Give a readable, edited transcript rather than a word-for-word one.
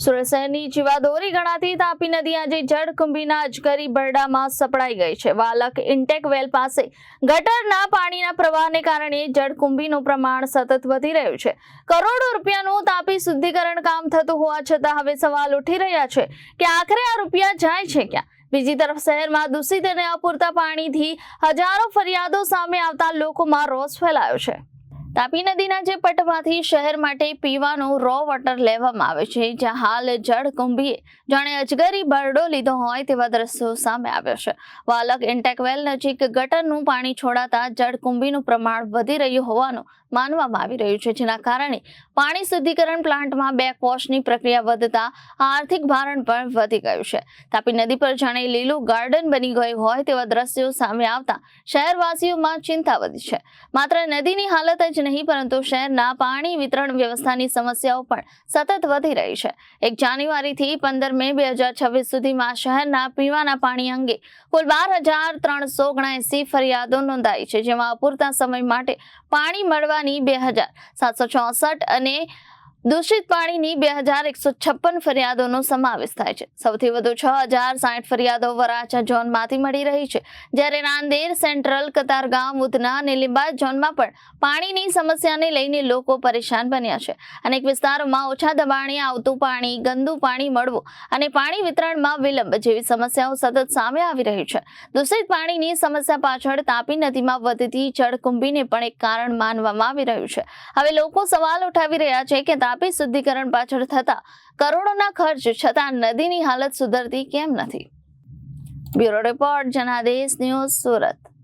સુરત શહેરની જીવાદોરી ગણાતી તાપી નદી આજે જળકુંભીના અજગરી બરડામાં સપડાઈ ગઈ છે. વાલક ઇન્ટેક વેલ પાસે ગટરના પાણીના પ્રવાહને કારણે જળકુંભીનું પ્રમાણ સતત વધી રહ્યું છે. કરોડો રૂપિયાનું તાપી શુદ્ધિકરણ કામ થતું હોવા છતાં હવે સવાલ ઉઠી રહ્યા છે કે આખરે આ રૂપિયા જાય છે ક્યાં? બીજી તરફ શહેરમાં દૂષિત અને અપૂરતા પાણીથી હજારો ફરિયાદો સામે આવતા લોકોમાં રોષ ફેલાયો છે. તાપી નદીના જે પટમાંથી શહેર માટે પીવાનું રો વોટર લેવામાં આવે છે, જ્યાં હાલ જળકુંભીએ જાણે અજગરી બરડો લીધો હોય તેવા દ્રશ્યો સામે આવ્યા છે. વાલક ઇન્ટેકવેલ નજીક ગટરનું પાણી છોડાતા જળકુંભીનું પ્રમાણ વધી રહ્યું હોવાનું માનવામાં આવી રહ્યું છે, જેના કારણે પાણી શુદ્ધિકરણ પ્લાન્ટમાં બેકવોશની પ્રક્રિયા વધતા આર્થિક ભારણ પણ વધી ગયું છે. તાપી નદી પર જાણે લીલું ગાર્ડન બની ગયું હોય તેવા દ્રશ્યો સામે આવતા શહેરવાસીઓમાં ચિંતા વધી છે. માત્ર નદીની હાલત જ નહીં પરંતુ શહેરના પાણી વિતરણ વ્યવસ્થાની સમસ્યાઓ પણ સતત વધી રહી છે. 1 જાન્યુઆરીથી 15 મે 2026 સુધીમાં શહેરના પીવાના પાણી અંગે કુલ 12,379 ફરિયાદો નોંધાઈ છે, જેમાં અપૂરતા સમય માટે પાણી મળવાની 2,764 અને દૂષિત પાણીની 2,156 ફરિયાદોનો સમાવેશ થાય છે. સૌથી વધુ 6,060 ફરિયાદો વરાછા ઝોનમાંથી મળી રહી છે, જ્યારે નાંદેડ, સેન્ટ્રલ, કતારગામ, ઉધના અને લીંબાયત ઝોનમાં પણ પાણીની સમસ્યાને લઈને લોકો પરેશાન બન્યા છે. અનેક વિસ્તારોમાં ઓછા દબાણે આવતું પાણી, ગંદુ પાણી મળવું અને પાણી વિતરણમાં વિલંબ જેવી સમસ્યાઓ સતત સામે આવી રહી છે. દૂષિત પાણીની સમસ્યા પાછળ તાપી નદીમાં વધતી જળકુંભીને પણ એક કારણ માનવામાં આવી રહ્યું છે. હવે લોકો સવાલ ઉઠાવી રહ્યા છે કે તાપી શુદ્ધિકરણ પાછળ થતા કરોડોના ખર્ચ છતાં નદીની હાલત સુધરતી કેમ નથી? Bureau report, Janadesh news, Surat.